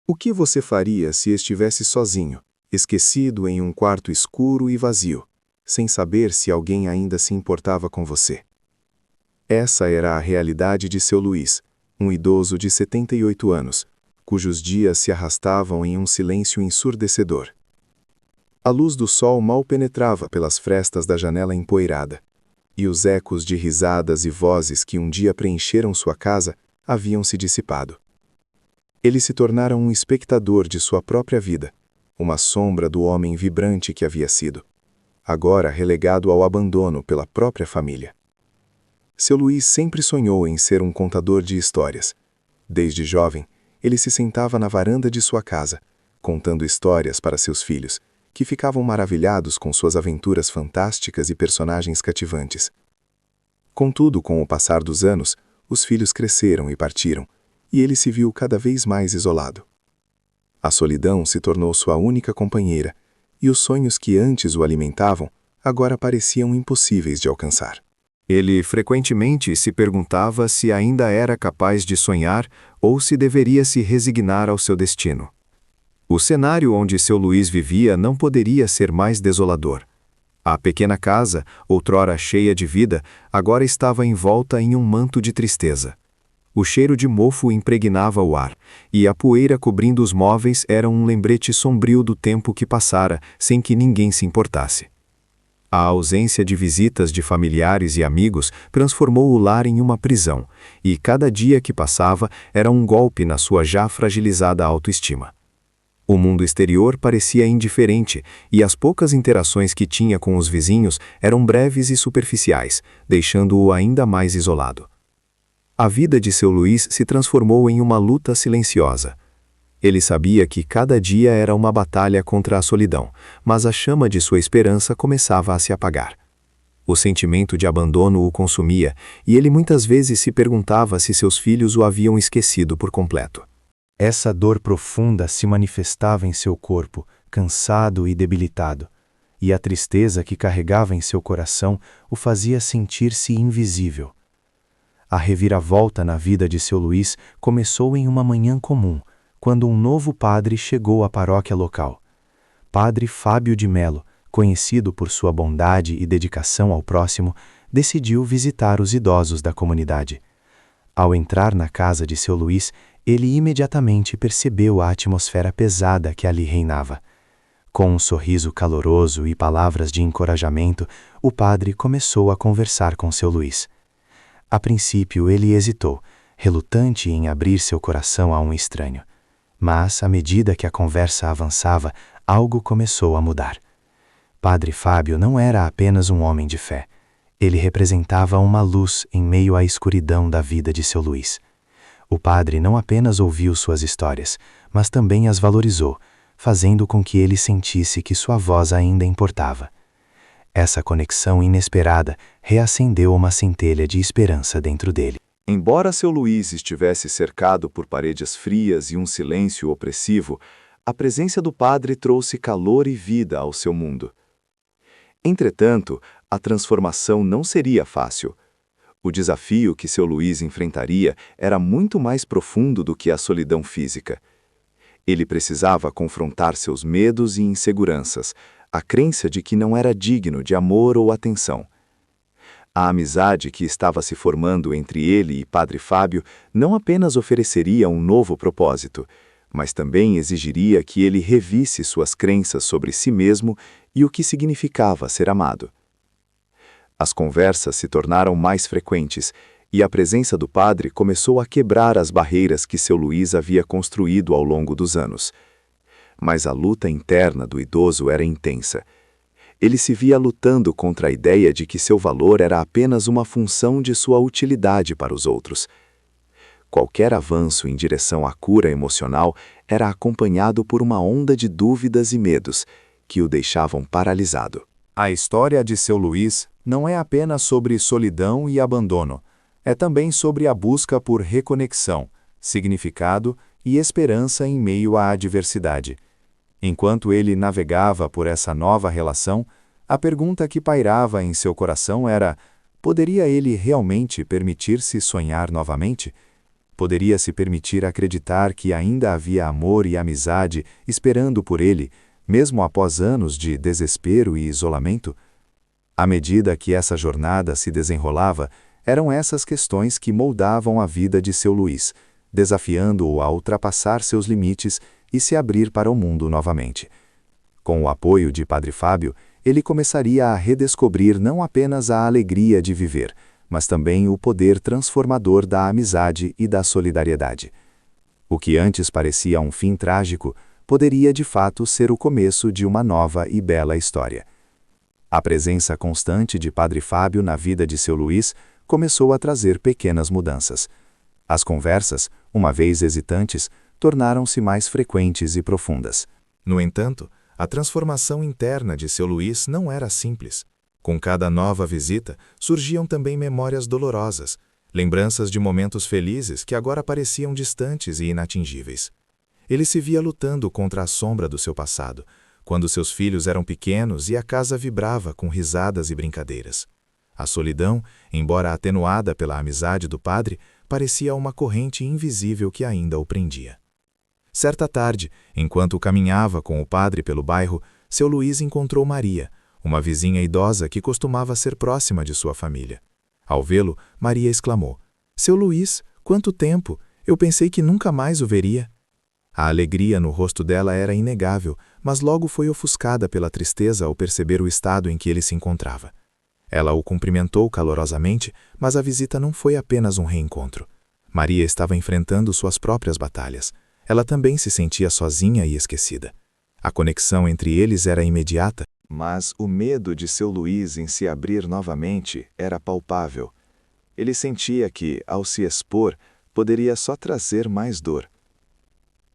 O que você faria se estivesse sozinho, esquecido em um quarto escuro e vazio, sem saber se alguém ainda se importava com você? Essa era a realidade de seu Luiz, um idoso de 78 anos, cujos dias se arrastavam em um silêncio ensurdecedor. A luz do sol mal penetrava pelas frestas da janela empoeirada, e os ecos de risadas e vozes que um dia preencheram sua casa haviam se dissipado. Ele se tornara um espectador de sua própria vida, uma sombra do homem vibrante que havia sido, agora relegado ao abandono pela própria família. Seu Luiz sempre sonhou em ser um contador de histórias. Desde jovem, ele se sentava na varanda de sua casa, contando histórias para seus filhos, que ficavam maravilhados com suas aventuras fantásticas e personagens cativantes. Contudo, com o passar dos anos, os filhos cresceram e partiram, e ele se viu cada vez mais isolado. A solidão se tornou sua única companheira, e os sonhos que antes o alimentavam agora pareciam impossíveis de alcançar. Ele frequentemente se perguntava se ainda era capaz de sonhar ou se deveria se resignar ao seu destino. O cenário onde seu Luiz vivia não poderia ser mais desolador. A pequena casa, outrora cheia de vida, agora estava envolta em um manto de tristeza. O cheiro de mofo impregnava o ar, e a poeira cobrindo os móveis era um lembrete sombrio do tempo que passara, sem que ninguém se importasse. A ausência de visitas de familiares e amigos transformou o lar em uma prisão, e cada dia que passava era um golpe na sua já fragilizada autoestima. O mundo exterior parecia indiferente, e as poucas interações que tinha com os vizinhos eram breves e superficiais, deixando-o ainda mais isolado. A vida de seu Luiz se transformou em uma luta silenciosa. Ele sabia que cada dia era uma batalha contra a solidão, mas a chama de sua esperança começava a se apagar. O sentimento de abandono o consumia, e ele muitas vezes se perguntava se seus filhos o haviam esquecido por completo. Essa dor profunda se manifestava em seu corpo, cansado e debilitado, e a tristeza que carregava em seu coração o fazia sentir-se invisível. A reviravolta na vida de seu Luiz começou em uma manhã comum, quando um novo padre chegou à paróquia local. Padre Fábio de Melo, conhecido por sua bondade e dedicação ao próximo, decidiu visitar os idosos da comunidade. Ao entrar na casa de seu Luiz, ele imediatamente percebeu a atmosfera pesada que ali reinava. Com um sorriso caloroso e palavras de encorajamento, o padre começou a conversar com seu Luiz. A princípio ele hesitou, relutante em abrir seu coração a um estranho. Mas, à medida que a conversa avançava, algo começou a mudar. Padre Fábio não era apenas um homem de fé. Ele representava uma luz em meio à escuridão da vida de seu Luiz. O padre não apenas ouviu suas histórias, mas também as valorizou, fazendo com que ele sentisse que sua voz ainda importava. Essa conexão inesperada reacendeu uma centelha de esperança dentro dele. Embora seu Luiz estivesse cercado por paredes frias e um silêncio opressivo, a presença do padre trouxe calor e vida ao seu mundo. Entretanto, a transformação não seria fácil. O desafio que seu Luiz enfrentaria era muito mais profundo do que a solidão física. Ele precisava confrontar seus medos e inseguranças, a crença de que não era digno de amor ou atenção. A amizade que estava se formando entre ele e Padre Fábio não apenas ofereceria um novo propósito, mas também exigiria que ele revisse suas crenças sobre si mesmo e o que significava ser amado. As conversas se tornaram mais frequentes, e a presença do padre começou a quebrar as barreiras que seu Luiz havia construído ao longo dos anos. Mas a luta interna do idoso era intensa. Ele se via lutando contra a ideia de que seu valor era apenas uma função de sua utilidade para os outros. Qualquer avanço em direção à cura emocional era acompanhado por uma onda de dúvidas e medos que o deixavam paralisado. A história de seu Luiz não é apenas sobre solidão e abandono, é também sobre a busca por reconexão, significado e esperança em meio à adversidade. Enquanto ele navegava por essa nova relação, a pergunta que pairava em seu coração era: poderia ele realmente permitir-se sonhar novamente? Poderia se permitir acreditar que ainda havia amor e amizade esperando por ele, mesmo após anos de desespero e isolamento? À medida que essa jornada se desenrolava, eram essas questões que moldavam a vida de seu Luís, desafiando-o a ultrapassar seus limites e se abrir para o mundo novamente. Com o apoio de Padre Fábio, ele começaria a redescobrir não apenas a alegria de viver, mas também o poder transformador da amizade e da solidariedade. O que antes parecia um fim trágico, poderia de fato ser o começo de uma nova e bela história. A presença constante de Padre Fábio na vida de seu Luís começou a trazer pequenas mudanças. As conversas, uma vez hesitantes, tornaram-se mais frequentes e profundas. No entanto, a transformação interna de seu Luís não era simples. Com cada nova visita, surgiam também memórias dolorosas, lembranças de momentos felizes que agora pareciam distantes e inatingíveis. Ele se via lutando contra a sombra do seu passado, quando seus filhos eram pequenos e a casa vibrava com risadas e brincadeiras. A solidão, embora atenuada pela amizade do padre, parecia uma corrente invisível que ainda o prendia. Certa tarde, enquanto caminhava com o padre pelo bairro, seu Luís encontrou Maria, uma vizinha idosa que costumava ser próxima de sua família. Ao vê-lo, Maria exclamou: "Seu Luís, quanto tempo! Eu pensei que nunca mais o veria." A alegria no rosto dela era inegável, mas logo foi ofuscada pela tristeza ao perceber o estado em que ele se encontrava. Ela o cumprimentou calorosamente, mas a visita não foi apenas um reencontro. Maria estava enfrentando suas próprias batalhas. Ela também se sentia sozinha e esquecida. A conexão entre eles era imediata, mas o medo de seu Luís em se abrir novamente era palpável. Ele sentia que, ao se expor, poderia só trazer mais dor.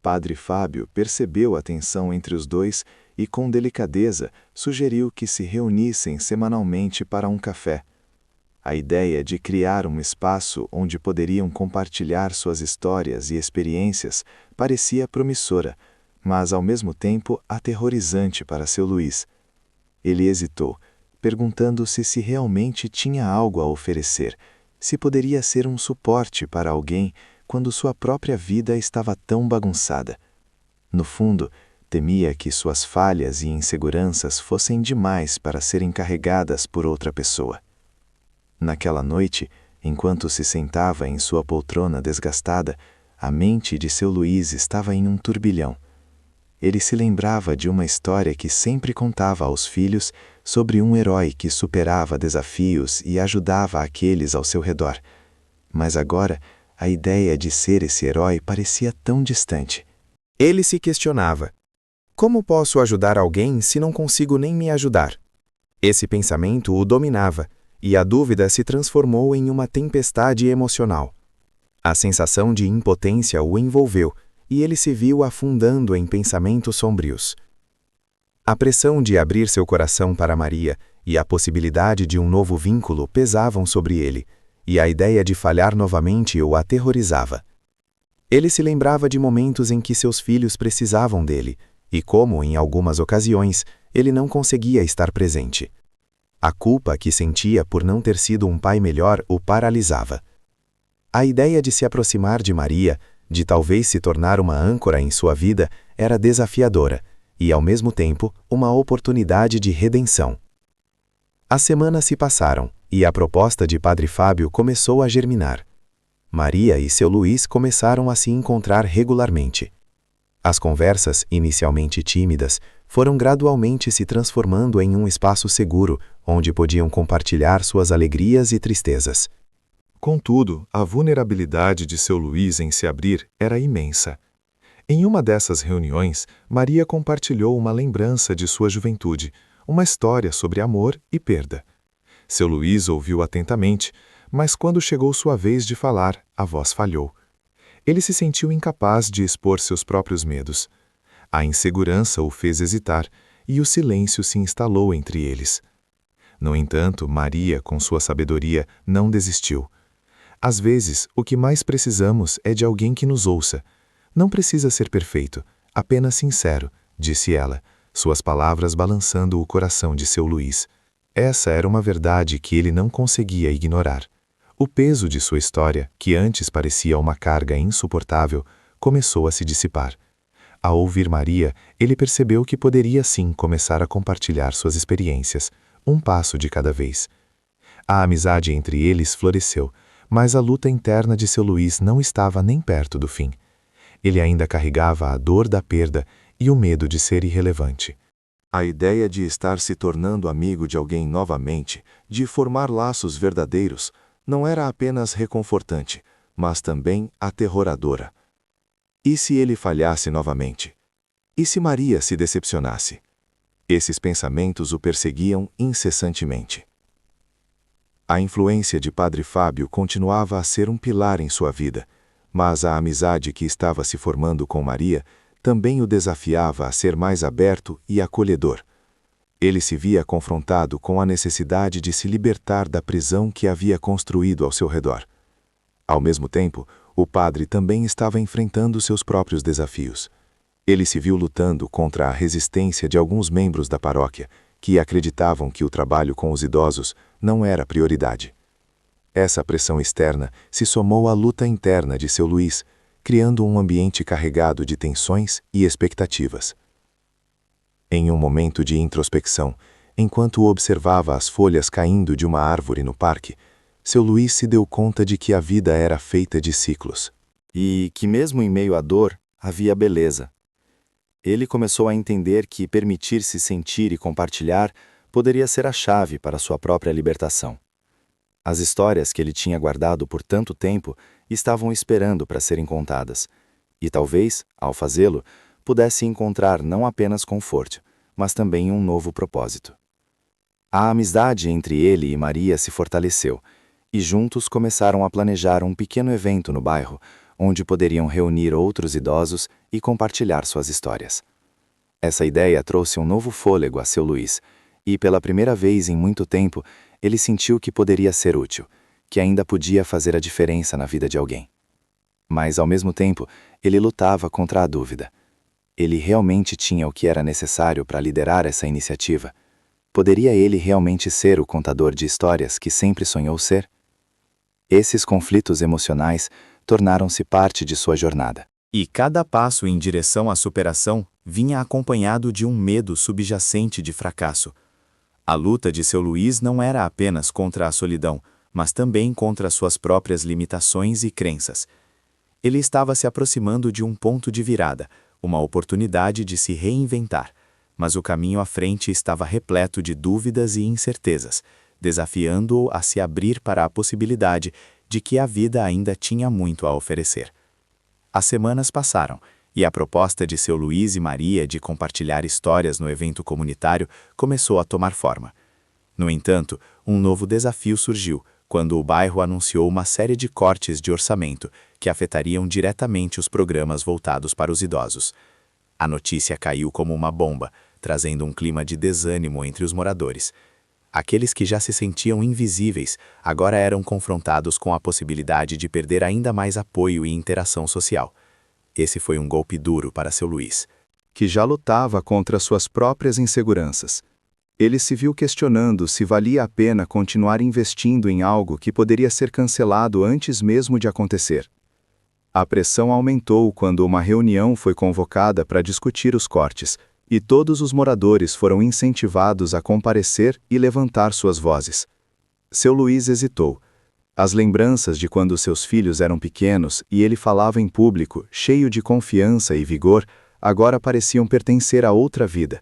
Padre Fábio percebeu a tensão entre os dois e, com delicadeza, sugeriu que se reunissem semanalmente para um café. A ideia de criar um espaço onde poderiam compartilhar suas histórias e experiências parecia promissora, mas ao mesmo tempo aterrorizante para seu Luís. Ele hesitou, perguntando-se se realmente tinha algo a oferecer, se poderia ser um suporte para alguém quando sua própria vida estava tão bagunçada. No fundo, temia que suas falhas e inseguranças fossem demais para serem carregadas por outra pessoa. Naquela noite, enquanto se sentava em sua poltrona desgastada, a mente de seu Luís estava em um turbilhão. Ele se lembrava de uma história que sempre contava aos filhos sobre um herói que superava desafios e ajudava aqueles ao seu redor. Mas agora, a ideia de ser esse herói parecia tão distante. Ele se questionava: como posso ajudar alguém se não consigo nem me ajudar? Esse pensamento o dominava, e a dúvida se transformou em uma tempestade emocional. A sensação de impotência o envolveu, e ele se viu afundando em pensamentos sombrios. A pressão de abrir seu coração para Maria e a possibilidade de um novo vínculo pesavam sobre ele, e a ideia de falhar novamente o aterrorizava. Ele se lembrava de momentos em que seus filhos precisavam dele, e como, em algumas ocasiões, ele não conseguia estar presente. A culpa que sentia por não ter sido um pai melhor o paralisava. A ideia de se aproximar de Maria, de talvez se tornar uma âncora em sua vida, era desafiadora, e, ao mesmo tempo, uma oportunidade de redenção. As semanas se passaram, e a proposta de Padre Fábio começou a germinar. Maria e seu Luís começaram a se encontrar regularmente. As conversas, inicialmente tímidas, foram gradualmente se transformando em um espaço seguro, onde podiam compartilhar suas alegrias e tristezas. Contudo, a vulnerabilidade de seu Luís em se abrir era imensa. Em uma dessas reuniões, Maria compartilhou uma lembrança de sua juventude, uma história sobre amor e perda. Seu Luís ouviu atentamente, mas quando chegou sua vez de falar, a voz falhou. Ele se sentiu incapaz de expor seus próprios medos. A insegurança o fez hesitar, e o silêncio se instalou entre eles. No entanto, Maria, com sua sabedoria, não desistiu. Às vezes, o que mais precisamos é de alguém que nos ouça. Não precisa ser perfeito, apenas sincero, disse ela, suas palavras balançando o coração de seu Luís. Essa era uma verdade que ele não conseguia ignorar. O peso de sua história, que antes parecia uma carga insuportável, começou a se dissipar. Ao ouvir Maria, ele percebeu que poderia sim começar a compartilhar suas experiências, um passo de cada vez. A amizade entre eles floresceu, mas a luta interna de seu Luís não estava nem perto do fim. Ele ainda carregava a dor da perda e o medo de ser irrelevante. A ideia de estar se tornando amigo de alguém novamente, de formar laços verdadeiros, não era apenas reconfortante, mas também aterroradora. E se ele falhasse novamente? E se Maria se decepcionasse? Esses pensamentos o perseguiam incessantemente. A influência de Padre Fábio continuava a ser um pilar em sua vida, mas a amizade que estava se formando com Maria também o desafiava a ser mais aberto e acolhedor. Ele se via confrontado com a necessidade de se libertar da prisão que havia construído ao seu redor. Ao mesmo tempo, o padre também estava enfrentando seus próprios desafios. Ele se viu lutando contra a resistência de alguns membros da paróquia, que acreditavam que o trabalho com os idosos não era prioridade. Essa pressão externa se somou à luta interna de seu Luís, criando um ambiente carregado de tensões e expectativas. Em um momento de introspecção, enquanto observava as folhas caindo de uma árvore no parque, seu Luís se deu conta de que a vida era feita de ciclos. E que mesmo em meio à dor, havia beleza. Ele começou a entender que permitir-se sentir e compartilhar poderia ser a chave para sua própria libertação. As histórias que ele tinha guardado por tanto tempo estavam esperando para serem contadas, e talvez, ao fazê-lo, pudesse encontrar não apenas conforto, mas também um novo propósito. A amizade entre ele e Maria se fortaleceu, e juntos começaram a planejar um pequeno evento no bairro, onde poderiam reunir outros idosos e compartilhar suas histórias. Essa ideia trouxe um novo fôlego a seu Luís, e pela primeira vez em muito tempo, ele sentiu que poderia ser útil, que ainda podia fazer a diferença na vida de alguém. Mas, ao mesmo tempo, ele lutava contra a dúvida. Ele realmente tinha o que era necessário para liderar essa iniciativa? Poderia ele realmente ser o contador de histórias que sempre sonhou ser? Esses conflitos emocionais tornaram-se parte de sua jornada. E cada passo em direção à superação vinha acompanhado de um medo subjacente de fracasso. A luta de seu Luís não era apenas contra a solidão, mas também contra suas próprias limitações e crenças. Ele estava se aproximando de um ponto de virada, uma oportunidade de se reinventar, mas o caminho à frente estava repleto de dúvidas e incertezas, desafiando-o a se abrir para a possibilidade de que a vida ainda tinha muito a oferecer. As semanas passaram, e a proposta de seu Luís e Maria de compartilhar histórias no evento comunitário começou a tomar forma. No entanto, um novo desafio surgiu, quando o bairro anunciou uma série de cortes de orçamento que afetariam diretamente os programas voltados para os idosos. A notícia caiu como uma bomba, trazendo um clima de desânimo entre os moradores. Aqueles que já se sentiam invisíveis agora eram confrontados com a possibilidade de perder ainda mais apoio e interação social. Esse foi um golpe duro para seu Luís, que já lutava contra suas próprias inseguranças. Ele se viu questionando se valia a pena continuar investindo em algo que poderia ser cancelado antes mesmo de acontecer. A pressão aumentou quando uma reunião foi convocada para discutir os cortes, e todos os moradores foram incentivados a comparecer e levantar suas vozes. Seu Luís hesitou. As lembranças de quando seus filhos eram pequenos e ele falava em público, cheio de confiança e vigor, agora pareciam pertencer a outra vida.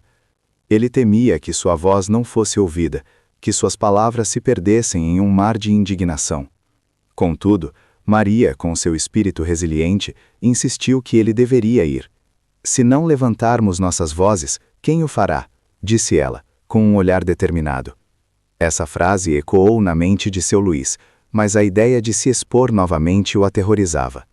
Ele temia que sua voz não fosse ouvida, que suas palavras se perdessem em um mar de indignação. Contudo, Maria, com seu espírito resiliente, insistiu que ele deveria ir. "Se não levantarmos nossas vozes, quem o fará?", disse ela, com um olhar determinado. Essa frase ecoou na mente de seu Luís, mas a ideia de se expor novamente o aterrorizava.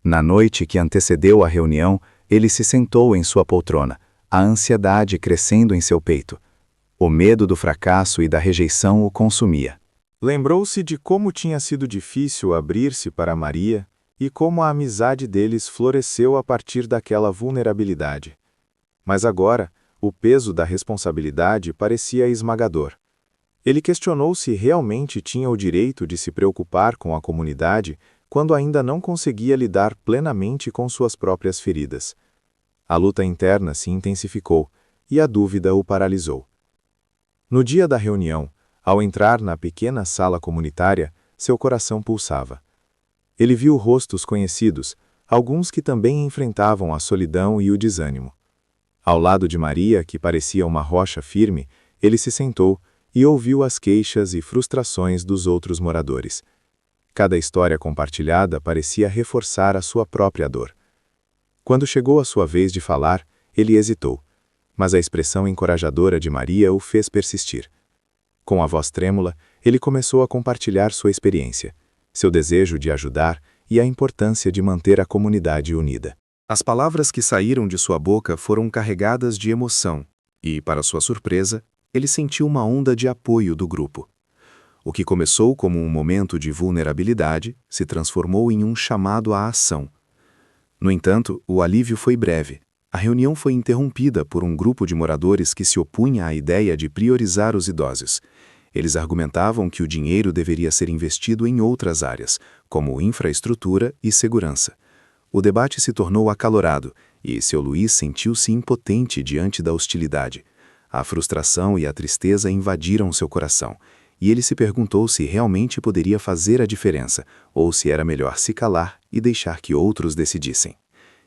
Na noite que antecedeu a reunião, ele se sentou em sua poltrona, a ansiedade crescendo em seu peito. O medo do fracasso e da rejeição o consumia. Lembrou-se de como tinha sido difícil abrir-se para Maria e como a amizade deles floresceu a partir daquela vulnerabilidade. Mas agora, o peso da responsabilidade parecia esmagador. Ele questionou se realmente tinha o direito de se preocupar com a comunidade quando ainda não conseguia lidar plenamente com suas próprias feridas. A luta interna se intensificou e a dúvida o paralisou. No dia da reunião, ao entrar na pequena sala comunitária, seu coração pulsava. Ele viu rostos conhecidos, alguns que também enfrentavam a solidão e o desânimo. Ao lado de Maria, que parecia uma rocha firme, ele se sentou e ouviu as queixas e frustrações dos outros moradores. Cada história compartilhada parecia reforçar a sua própria dor. Quando chegou a sua vez de falar, ele hesitou, mas a expressão encorajadora de Maria o fez persistir. Com a voz trêmula, ele começou a compartilhar sua experiência, seu desejo de ajudar e a importância de manter a comunidade unida. As palavras que saíram de sua boca foram carregadas de emoção e, para sua surpresa, ele sentiu uma onda de apoio do grupo. O que começou como um momento de vulnerabilidade se transformou em um chamado à ação. No entanto, o alívio foi breve. A reunião foi interrompida por um grupo de moradores que se opunha à ideia de priorizar os idosos. Eles argumentavam que o dinheiro deveria ser investido em outras áreas, como infraestrutura e segurança. O debate se tornou acalorado e seu Luís sentiu-se impotente diante da hostilidade. A frustração e a tristeza invadiram seu coração, e ele se perguntou se realmente poderia fazer a diferença, ou se era melhor se calar e deixar que outros decidissem.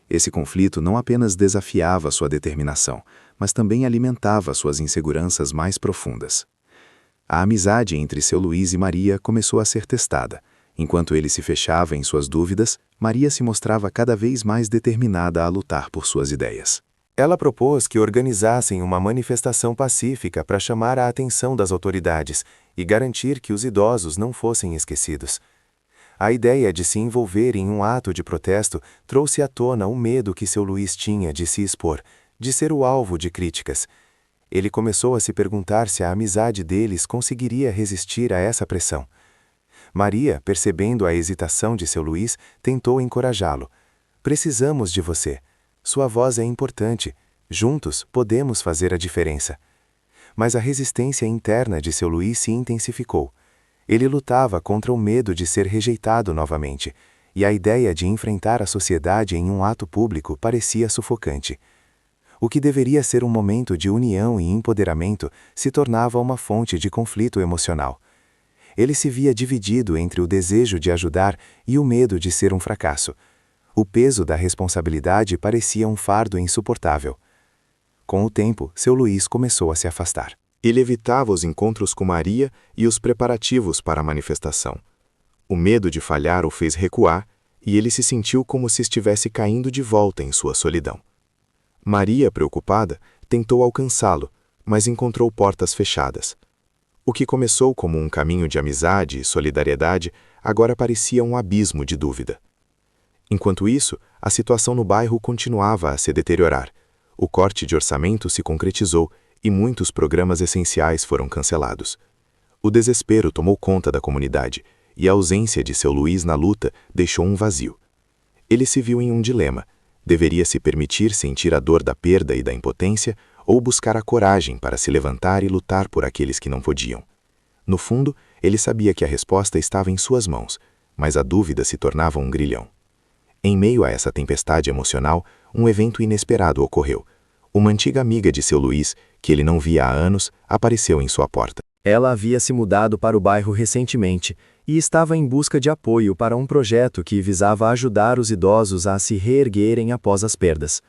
Esse conflito não apenas desafiava sua determinação, mas também alimentava suas inseguranças mais profundas. A amizade entre seu Luís e Maria começou a ser testada. Enquanto ele se fechava em suas dúvidas, Maria se mostrava cada vez mais determinada a lutar por suas ideias. Ela propôs que organizassem uma manifestação pacífica para chamar a atenção das autoridades e garantir que os idosos não fossem esquecidos. A ideia de se envolver em um ato de protesto trouxe à tona o medo que seu Luís tinha de se expor, de ser o alvo de críticas. Ele começou a se perguntar se a amizade deles conseguiria resistir a essa pressão. Maria, percebendo a hesitação de seu Luís, tentou encorajá-lo. "Precisamos de você. Sua voz é importante. Juntos podemos fazer a diferença." Mas a resistência interna de seu Luís se intensificou. Ele lutava contra o medo de ser rejeitado novamente, e a ideia de enfrentar a sociedade em um ato público parecia sufocante. O que deveria ser um momento de união e empoderamento se tornava uma fonte de conflito emocional. Ele se via dividido entre o desejo de ajudar e o medo de ser um fracasso. O peso da responsabilidade parecia um fardo insuportável. Com o tempo, seu Luís começou a se afastar. Ele evitava os encontros com Maria e os preparativos para a manifestação. O medo de falhar o fez recuar e ele se sentiu como se estivesse caindo de volta em sua solidão. Maria, preocupada, tentou alcançá-lo, mas encontrou portas fechadas. O que começou como um caminho de amizade e solidariedade agora parecia um abismo de dúvida. Enquanto isso, a situação no bairro continuava a se deteriorar. O corte de orçamento se concretizou e muitos programas essenciais foram cancelados. O desespero tomou conta da comunidade e a ausência de seu Luís na luta deixou um vazio. Ele se viu em um dilema. Deveria se permitir sentir a dor da perda e da impotência ou buscar a coragem para se levantar e lutar por aqueles que não podiam. No fundo, ele sabia que a resposta estava em suas mãos, mas a dúvida se tornava um grilhão. Em meio a essa tempestade emocional, um evento inesperado ocorreu. Uma antiga amiga de seu Luís, que ele não via há anos, apareceu em sua porta. Ela havia se mudado para o bairro recentemente e estava em busca de apoio para um projeto que visava ajudar os idosos a se reerguerem após as perdas.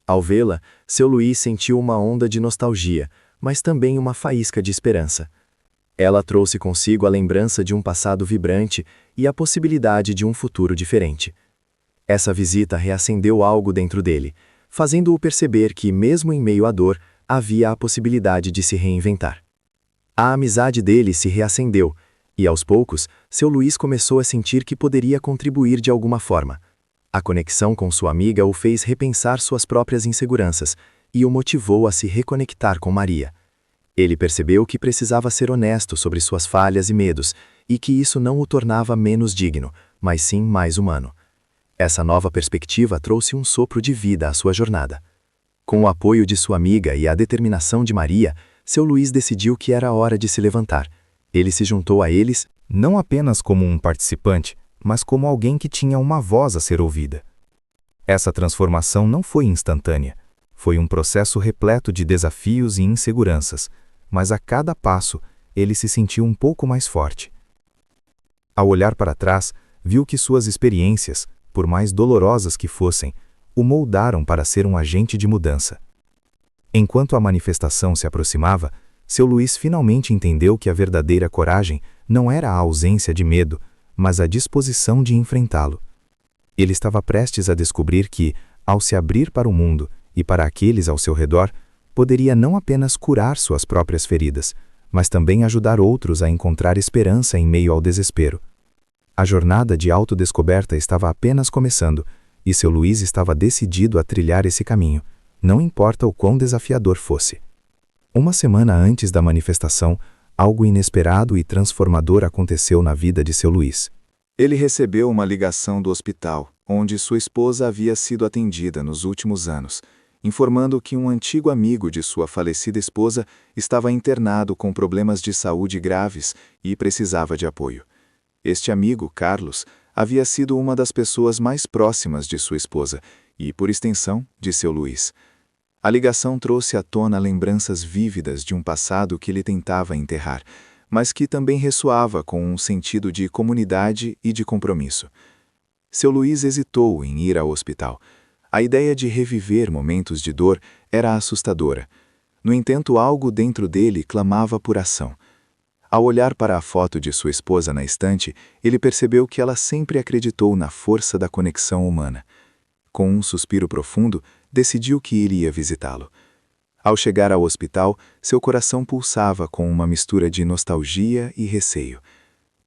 Ao vê-la, seu Luís sentiu uma onda de nostalgia, mas também uma faísca de esperança. Ela trouxe consigo a lembrança de um passado vibrante e a possibilidade de um futuro diferente. Essa visita reacendeu algo dentro dele, fazendo-o perceber que, mesmo em meio à dor, havia a possibilidade de se reinventar. A amizade dele se reacendeu, e aos poucos, seu Luís começou a sentir que poderia contribuir de alguma forma. A conexão com sua amiga o fez repensar suas próprias inseguranças e o motivou a se reconectar com Maria. Ele percebeu que precisava ser honesto sobre suas falhas e medos, e que isso não o tornava menos digno, mas sim mais humano. Essa nova perspectiva trouxe um sopro de vida à sua jornada. Com o apoio de sua amiga e a determinação de Maria, seu Luís decidiu que era hora de se levantar. Ele se juntou a eles, não apenas como um participante, mas como alguém que tinha uma voz a ser ouvida. Essa transformação não foi instantânea. Foi um processo repleto de desafios e inseguranças, mas a cada passo ele se sentiu um pouco mais forte. Ao olhar para trás, viu que suas experiências, por mais dolorosas que fossem, o moldaram para ser um agente de mudança. Enquanto a manifestação se aproximava, seu Luís finalmente entendeu que a verdadeira coragem não era a ausência de medo, mas a disposição de enfrentá-lo. Ele estava prestes a descobrir que, ao se abrir para o mundo e para aqueles ao seu redor, poderia não apenas curar suas próprias feridas, mas também ajudar outros a encontrar esperança em meio ao desespero. A jornada de autodescoberta estava apenas começando, e seu Luís estava decidido a trilhar esse caminho, não importa o quão desafiador fosse. Uma semana antes da manifestação, algo inesperado e transformador aconteceu na vida de seu Luís. Ele recebeu uma ligação do hospital, onde sua esposa havia sido atendida nos últimos anos, informando que um antigo amigo de sua falecida esposa estava internado com problemas de saúde graves e precisava de apoio. Este amigo, Carlos, havia sido uma das pessoas mais próximas de sua esposa e, por extensão, de seu Luís. A ligação trouxe à tona lembranças vívidas de um passado que ele tentava enterrar, mas que também ressoava com um sentido de comunidade e de compromisso. Seu Luís hesitou em ir ao hospital. A ideia de reviver momentos de dor era assustadora. No entanto, algo dentro dele clamava por ação. Ao olhar para a foto de sua esposa na estante, ele percebeu que ela sempre acreditou na força da conexão humana. Com um suspiro profundo, decidiu que iria visitá-lo. Ao chegar ao hospital, seu coração pulsava com uma mistura de nostalgia e receio.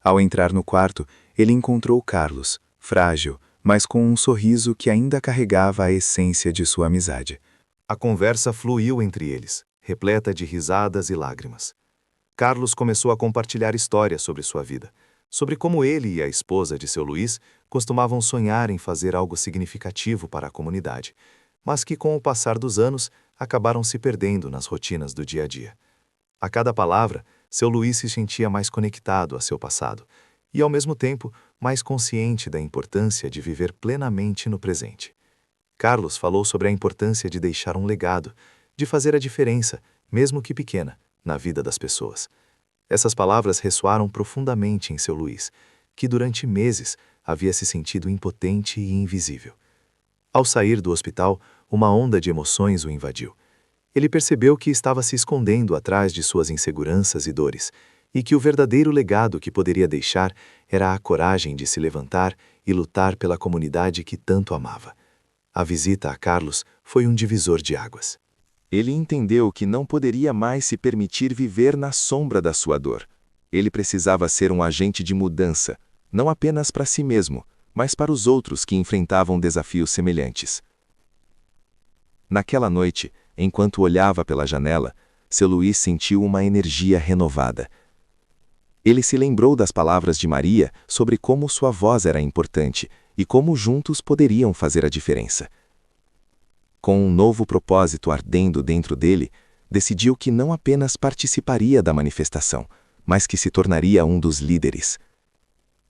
Ao entrar no quarto, ele encontrou Carlos, frágil, mas com um sorriso que ainda carregava a essência de sua amizade. A conversa fluiu entre eles, repleta de risadas e lágrimas. Carlos começou a compartilhar histórias sobre sua vida, sobre como ele e a esposa de seu Luís costumavam sonhar em fazer algo significativo para a comunidade, mas que com o passar dos anos acabaram se perdendo nas rotinas do dia a dia. A cada palavra, seu Luís se sentia mais conectado a seu passado e, ao mesmo tempo, mais consciente da importância de viver plenamente no presente. Carlos falou sobre a importância de deixar um legado, de fazer a diferença, mesmo que pequena, na vida das pessoas. Essas palavras ressoaram profundamente em seu Luís, que durante meses havia se sentido impotente e invisível. Ao sair do hospital, uma onda de emoções o invadiu. Ele percebeu que estava se escondendo atrás de suas inseguranças e dores, e que o verdadeiro legado que poderia deixar era a coragem de se levantar e lutar pela comunidade que tanto amava. A visita a Carlos foi um divisor de águas. Ele entendeu que não poderia mais se permitir viver na sombra da sua dor. Ele precisava ser um agente de mudança, não apenas para si mesmo, mas para os outros que enfrentavam desafios semelhantes. Naquela noite, enquanto olhava pela janela, seu Luís sentiu uma energia renovada. Ele se lembrou das palavras de Maria sobre como sua voz era importante e como juntos poderiam fazer a diferença. Com um novo propósito ardendo dentro dele, decidiu que não apenas participaria da manifestação, mas que se tornaria um dos líderes.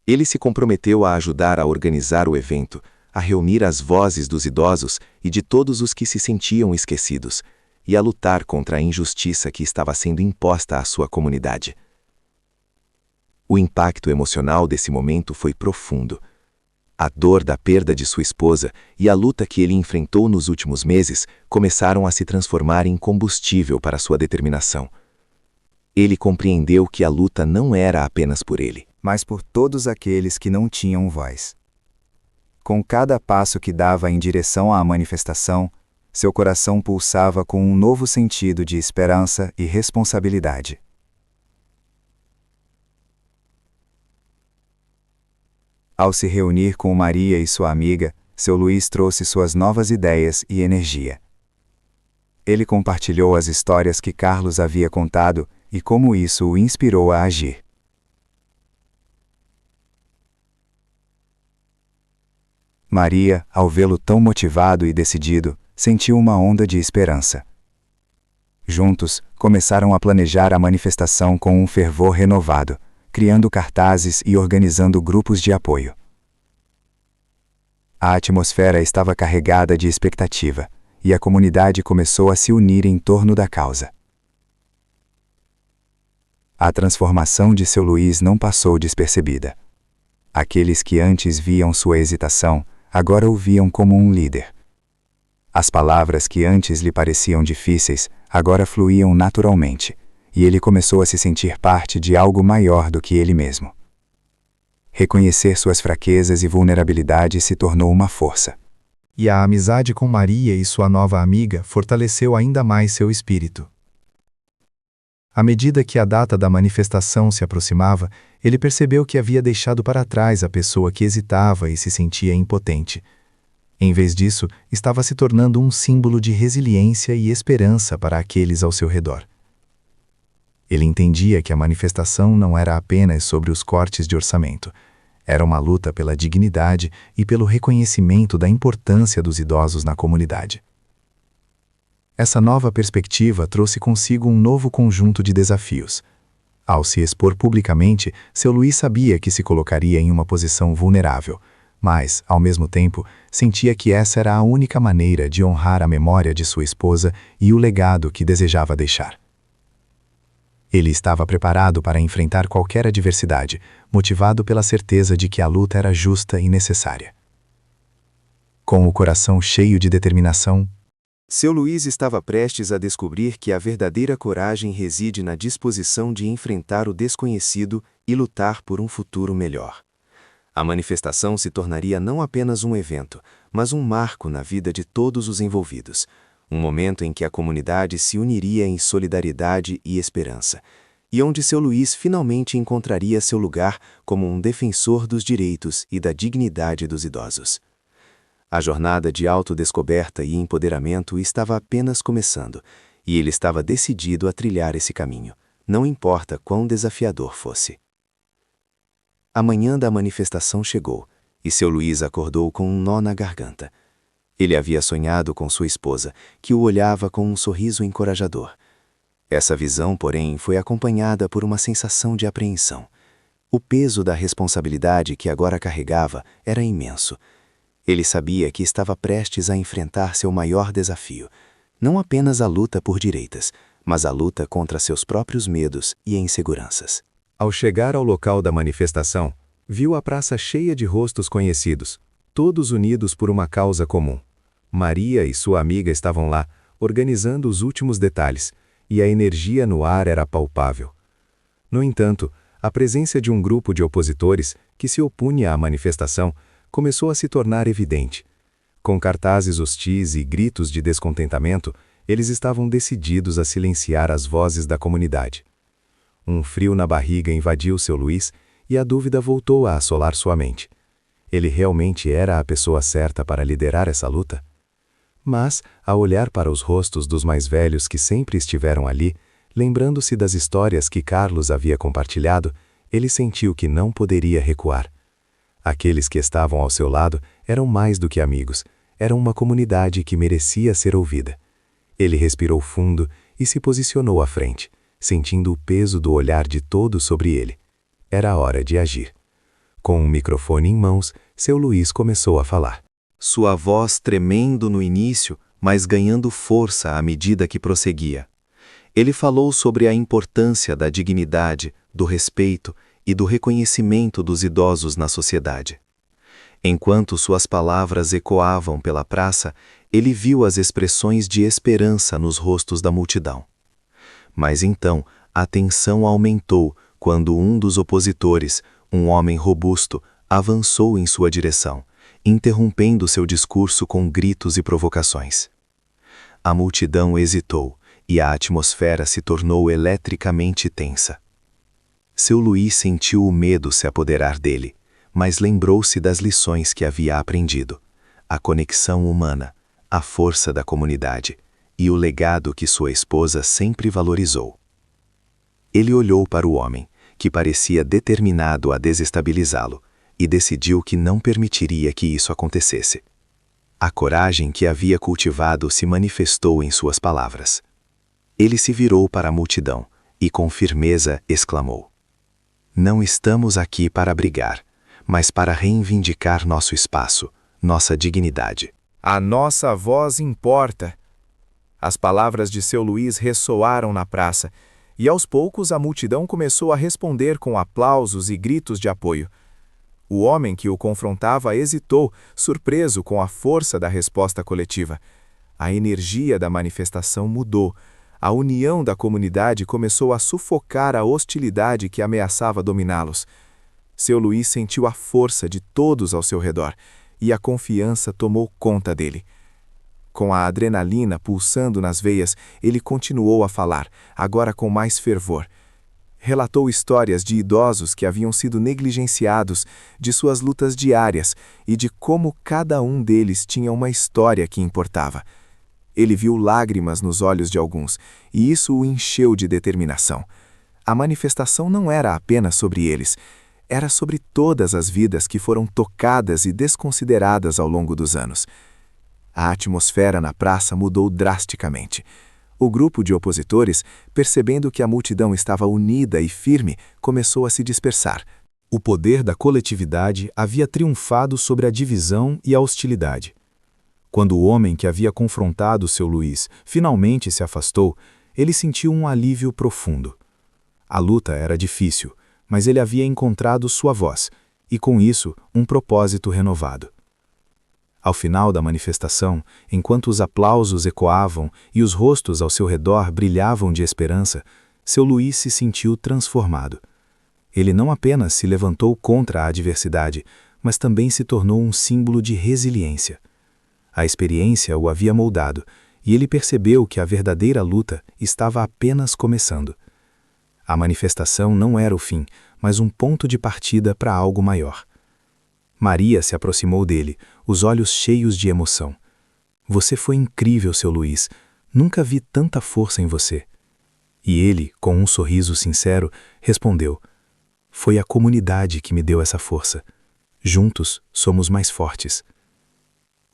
Ele se comprometeu a ajudar a organizar o evento, a reunir as vozes dos idosos e de todos os que se sentiam esquecidos, e a lutar contra a injustiça que estava sendo imposta à sua comunidade. O impacto emocional desse momento foi profundo. A dor da perda de sua esposa e a luta que ele enfrentou nos últimos meses começaram a se transformar em combustível para sua determinação. Ele compreendeu que a luta não era apenas por ele, mas por todos aqueles que não tinham voz. Com cada passo que dava em direção à manifestação, seu coração pulsava com um novo sentido de esperança e responsabilidade. Ao se reunir com Maria e sua amiga, seu Luís trouxe suas novas ideias e energia. Ele compartilhou as histórias que Carlos havia contado e como isso o inspirou a agir. Maria, ao vê-lo tão motivado e decidido, sentiu uma onda de esperança. Juntos, começaram a planejar a manifestação com um fervor renovado, criando cartazes e organizando grupos de apoio. A atmosfera estava carregada de expectativa, e a comunidade começou a se unir em torno da causa. A transformação de seu Luís não passou despercebida. Aqueles que antes viam sua hesitação, agora o viam como um líder. As palavras que antes lhe pareciam difíceis, agora fluíam naturalmente, e ele começou a se sentir parte de algo maior do que ele mesmo. Reconhecer suas fraquezas e vulnerabilidades se tornou uma força. E a amizade com Maria e sua nova amiga fortaleceu ainda mais seu espírito. À medida que a data da manifestação se aproximava, ele percebeu que havia deixado para trás a pessoa que hesitava e se sentia impotente. Em vez disso, estava se tornando um símbolo de resiliência e esperança para aqueles ao seu redor. Ele entendia que a manifestação não era apenas sobre os cortes de orçamento. Era uma luta pela dignidade e pelo reconhecimento da importância dos idosos na comunidade. Essa nova perspectiva trouxe consigo um novo conjunto de desafios. Ao se expor publicamente, seu Luís sabia que se colocaria em uma posição vulnerável, mas, ao mesmo tempo, sentia que essa era a única maneira de honrar a memória de sua esposa e o legado que desejava deixar. Ele estava preparado para enfrentar qualquer adversidade, motivado pela certeza de que a luta era justa e necessária. Com o coração cheio de determinação, Seu Luís estava prestes a descobrir que a verdadeira coragem reside na disposição de enfrentar o desconhecido e lutar por um futuro melhor. A manifestação se tornaria não apenas um evento, mas um marco na vida de todos os envolvidos, um momento em que a comunidade se uniria em solidariedade e esperança, e onde seu Luís finalmente encontraria seu lugar como um defensor dos direitos e da dignidade dos idosos. A jornada de autodescoberta e empoderamento estava apenas começando, e ele estava decidido a trilhar esse caminho, não importa quão desafiador fosse. A manhã da manifestação chegou, e seu Luís acordou com um nó na garganta. Ele havia sonhado com sua esposa, que o olhava com um sorriso encorajador. Essa visão, porém, foi acompanhada por uma sensação de apreensão. O peso da responsabilidade que agora carregava era imenso. Ele sabia que estava prestes a enfrentar seu maior desafio, não apenas a luta por direitos, mas a luta contra seus próprios medos e inseguranças. Ao chegar ao local da manifestação, viu a praça cheia de rostos conhecidos, todos unidos por uma causa comum. Maria e sua amiga estavam lá, organizando os últimos detalhes, e a energia no ar era palpável. No entanto, a presença de um grupo de opositores que se opunha à manifestação começou a se tornar evidente. Com cartazes hostis e gritos de descontentamento, eles estavam decididos a silenciar as vozes da comunidade. Um frio na barriga invadiu seu Luís e a dúvida voltou a assolar sua mente. Ele realmente era a pessoa certa para liderar essa luta? Mas, ao olhar para os rostos dos mais velhos que sempre estiveram ali, lembrando-se das histórias que Carlos havia compartilhado, ele sentiu que não poderia recuar. Aqueles que estavam ao seu lado eram mais do que amigos, eram uma comunidade que merecia ser ouvida. Ele respirou fundo e se posicionou à frente, sentindo o peso do olhar de todos sobre ele. Era hora de agir. Com um microfone em mãos, seu Luís começou a falar. Sua voz tremendo no início, mas ganhando força à medida que prosseguia. Ele falou sobre a importância da dignidade, do respeito e do reconhecimento dos idosos na sociedade. Enquanto suas palavras ecoavam pela praça, ele viu as expressões de esperança nos rostos da multidão. Mas então, a tensão aumentou quando um dos opositores, um homem robusto, avançou em sua direção, interrompendo seu discurso com gritos e provocações. A multidão hesitou e a atmosfera se tornou eletricamente tensa. Seu Luís sentiu o medo se apoderar dele, mas lembrou-se das lições que havia aprendido, a conexão humana, a força da comunidade e o legado que sua esposa sempre valorizou. Ele olhou para o homem, que parecia determinado a desestabilizá-lo, e decidiu que não permitiria que isso acontecesse. A coragem que havia cultivado se manifestou em suas palavras. Ele se virou para a multidão e com firmeza exclamou: Não estamos aqui para brigar, mas para reivindicar nosso espaço, nossa dignidade. A nossa voz importa. As palavras de seu Luís ressoaram na praça, e aos poucos a multidão começou a responder com aplausos e gritos de apoio. O homem que o confrontava hesitou, surpreso com a força da resposta coletiva. A energia da manifestação mudou. A união da comunidade começou a sufocar a hostilidade que ameaçava dominá-los. Seu Luís sentiu a força de todos ao seu redor, e a confiança tomou conta dele. Com a adrenalina pulsando nas veias, ele continuou a falar, agora com mais fervor. Relatou histórias de idosos que haviam sido negligenciados, de suas lutas diárias e de como cada um deles tinha uma história que importava. Ele viu lágrimas nos olhos de alguns, e isso o encheu de determinação. A manifestação não era apenas sobre eles, era sobre todas as vidas que foram tocadas e desconsideradas ao longo dos anos. A atmosfera na praça mudou drasticamente. O grupo de opositores, percebendo que a multidão estava unida e firme, começou a se dispersar. O poder da coletividade havia triunfado sobre a divisão e a hostilidade. Quando o homem que havia confrontado seu Luís finalmente se afastou, ele sentiu um alívio profundo. A luta era difícil, mas ele havia encontrado sua voz, e com isso, um propósito renovado. Ao final da manifestação, enquanto os aplausos ecoavam e os rostos ao seu redor brilhavam de esperança, seu Luís se sentiu transformado. Ele não apenas se levantou contra a adversidade, mas também se tornou um símbolo de resiliência. A experiência o havia moldado, e ele percebeu que a verdadeira luta estava apenas começando. A manifestação não era o fim, mas um ponto de partida para algo maior. Maria se aproximou dele, os olhos cheios de emoção. Você foi incrível, seu Luís. Nunca vi tanta força em você. E ele, com um sorriso sincero, respondeu: Foi a comunidade que me deu essa força. Juntos somos mais fortes.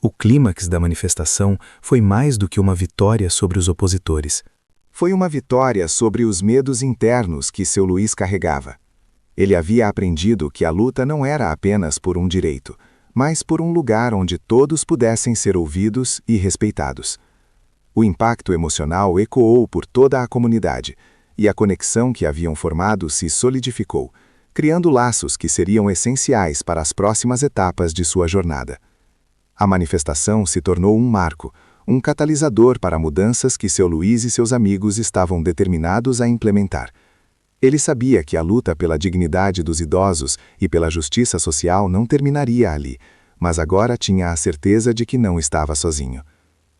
O clímax da manifestação foi mais do que uma vitória sobre os opositores. Foi uma vitória sobre os medos internos que seu Luís carregava. Ele havia aprendido que a luta não era apenas por um direito, mas por um lugar onde todos pudessem ser ouvidos e respeitados. O impacto emocional ecoou por toda a comunidade, e a conexão que haviam formado se solidificou, criando laços que seriam essenciais para as próximas etapas de sua jornada. A manifestação se tornou um marco, um catalisador para mudanças que seu Luís e seus amigos estavam determinados a implementar. Ele sabia que a luta pela dignidade dos idosos e pela justiça social não terminaria ali, mas agora tinha a certeza de que não estava sozinho.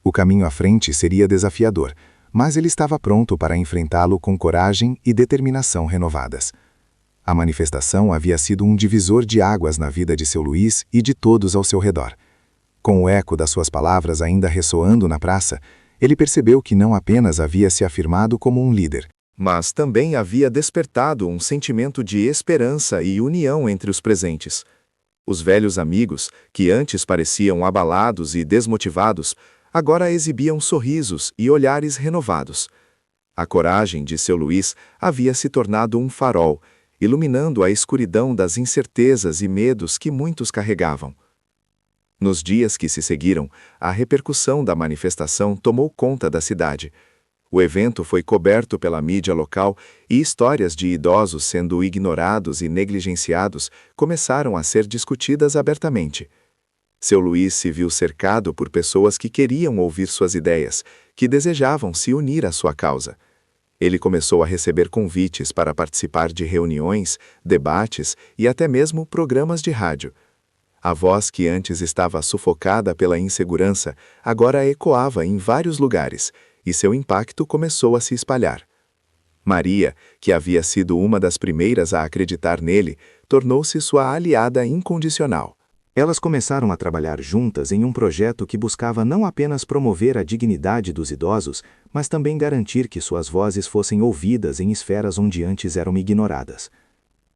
O caminho à frente seria desafiador, mas ele estava pronto para enfrentá-lo com coragem e determinação renovadas. A manifestação havia sido um divisor de águas na vida de seu Luís e de todos ao seu redor. Com o eco das suas palavras ainda ressoando na praça, ele percebeu que não apenas havia se afirmado como um líder, mas também havia despertado um sentimento de esperança e união entre os presentes. Os velhos amigos, que antes pareciam abalados e desmotivados, agora exibiam sorrisos e olhares renovados. A coragem de seu Luís havia se tornado um farol, iluminando a escuridão das incertezas e medos que muitos carregavam. Nos dias que se seguiram, a repercussão da manifestação tomou conta da cidade. O evento foi coberto pela mídia local e histórias de idosos sendo ignorados e negligenciados começaram a ser discutidas abertamente. Seu Luís se viu cercado por pessoas que queriam ouvir suas ideias, que desejavam se unir à sua causa. Ele começou a receber convites para participar de reuniões, debates e até mesmo programas de rádio. A voz que antes estava sufocada pela insegurança agora ecoava em vários lugares, e seu impacto começou a se espalhar. Maria, que havia sido uma das primeiras a acreditar nele, tornou-se sua aliada incondicional. Elas começaram a trabalhar juntas em um projeto que buscava não apenas promover a dignidade dos idosos, mas também garantir que suas vozes fossem ouvidas em esferas onde antes eram ignoradas.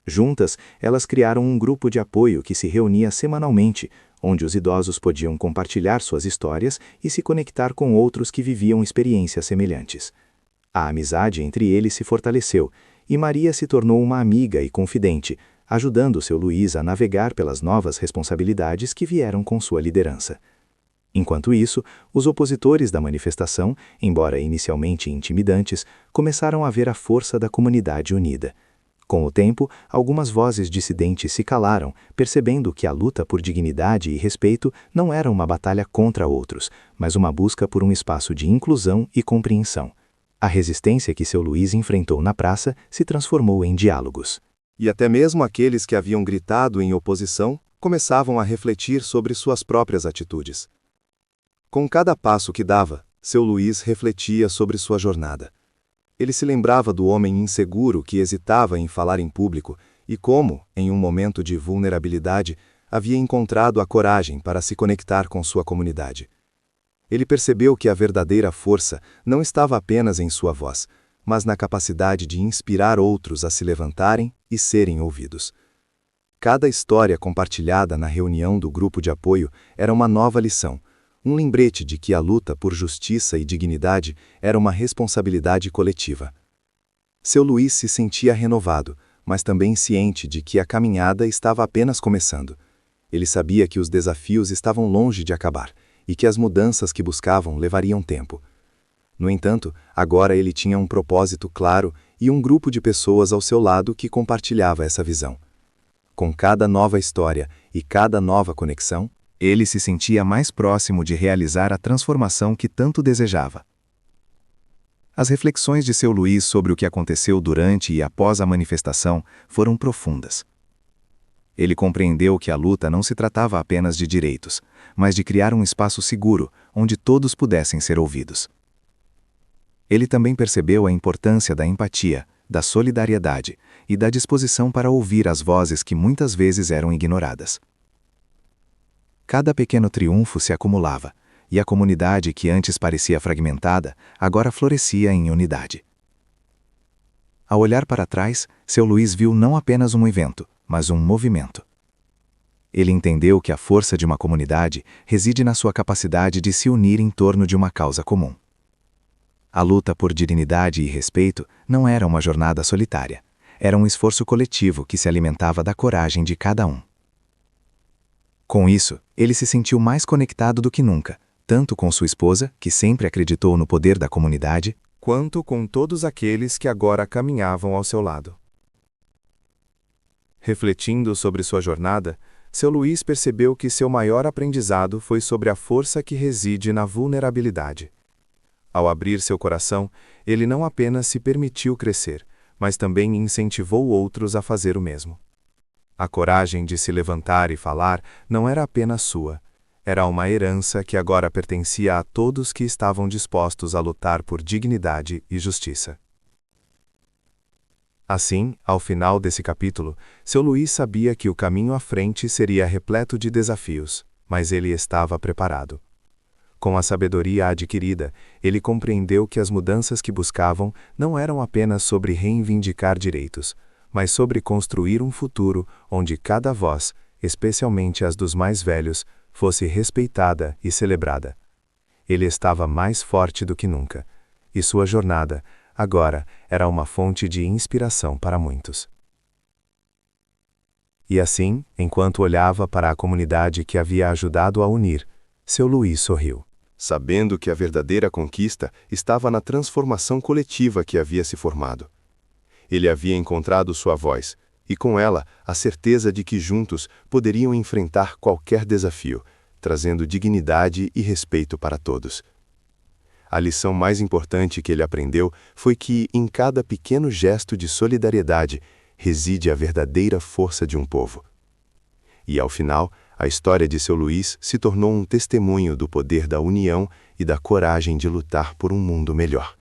Juntas, elas criaram um grupo de apoio que se reunia semanalmente, onde os idosos podiam compartilhar suas histórias e se conectar com outros que viviam experiências semelhantes. A amizade entre eles se fortaleceu, e Maria se tornou uma amiga e confidente, ajudando seu Luís a navegar pelas novas responsabilidades que vieram com sua liderança. Enquanto isso, os opositores da manifestação, embora inicialmente intimidantes, começaram a ver a força da comunidade unida. Com o tempo, algumas vozes dissidentes se calaram, percebendo que a luta por dignidade e respeito não era uma batalha contra outros, mas uma busca por um espaço de inclusão e compreensão. A resistência que seu Luís enfrentou na praça se transformou em diálogos. E até mesmo aqueles que haviam gritado em oposição começavam a refletir sobre suas próprias atitudes. Com cada passo que dava, seu Luís refletia sobre sua jornada. Ele se lembrava do homem inseguro que hesitava em falar em público e como, em um momento de vulnerabilidade, havia encontrado a coragem para se conectar com sua comunidade. Ele percebeu que a verdadeira força não estava apenas em sua voz, mas na capacidade de inspirar outros a se levantarem e serem ouvidos. Cada história compartilhada na reunião do grupo de apoio era uma nova lição, um lembrete de que a luta por justiça e dignidade era uma responsabilidade coletiva. Seu Luís se sentia renovado, mas também ciente de que a caminhada estava apenas começando. Ele sabia que os desafios estavam longe de acabar e que as mudanças que buscavam levariam tempo. No entanto, agora ele tinha um propósito claro e um grupo de pessoas ao seu lado que compartilhava essa visão. Com cada nova história e cada nova conexão, ele se sentia mais próximo de realizar a transformação que tanto desejava. As reflexões de seu Luís sobre o que aconteceu durante e após a manifestação foram profundas. Ele compreendeu que a luta não se tratava apenas de direitos, mas de criar um espaço seguro, onde todos pudessem ser ouvidos. Ele também percebeu a importância da empatia, da solidariedade e da disposição para ouvir as vozes que muitas vezes eram ignoradas. Cada pequeno triunfo se acumulava, e a comunidade que antes parecia fragmentada, agora florescia em unidade. Ao olhar para trás, seu Luís viu não apenas um evento, mas um movimento. Ele entendeu que a força de uma comunidade reside na sua capacidade de se unir em torno de uma causa comum. A luta por dignidade e respeito não era uma jornada solitária, era um esforço coletivo que se alimentava da coragem de cada um. Com isso, ele se sentiu mais conectado do que nunca, tanto com sua esposa, que sempre acreditou no poder da comunidade, quanto com todos aqueles que agora caminhavam ao seu lado. Refletindo sobre sua jornada, seu Luís percebeu que seu maior aprendizado foi sobre a força que reside na vulnerabilidade. Ao abrir seu coração, ele não apenas se permitiu crescer, mas também incentivou outros a fazer o mesmo. A coragem de se levantar e falar não era apenas sua, era uma herança que agora pertencia a todos que estavam dispostos a lutar por dignidade e justiça. Assim, ao final desse capítulo, seu Luís sabia que o caminho à frente seria repleto de desafios, mas ele estava preparado. Com a sabedoria adquirida, ele compreendeu que as mudanças que buscavam não eram apenas sobre reivindicar direitos, mas sobre construir um futuro onde cada voz, especialmente as dos mais velhos, fosse respeitada e celebrada. Ele estava mais forte do que nunca, e sua jornada, agora, era uma fonte de inspiração para muitos. E assim, enquanto olhava para a comunidade que havia ajudado a unir, seu Luís sorriu, sabendo que a verdadeira conquista estava na transformação coletiva que havia se formado. Ele havia encontrado sua voz, e com ela a certeza de que juntos poderiam enfrentar qualquer desafio, trazendo dignidade e respeito para todos. A lição mais importante que ele aprendeu foi que, em cada pequeno gesto de solidariedade, reside a verdadeira força de um povo. E, ao final, a história de seu Luís se tornou um testemunho do poder da união e da coragem de lutar por um mundo melhor.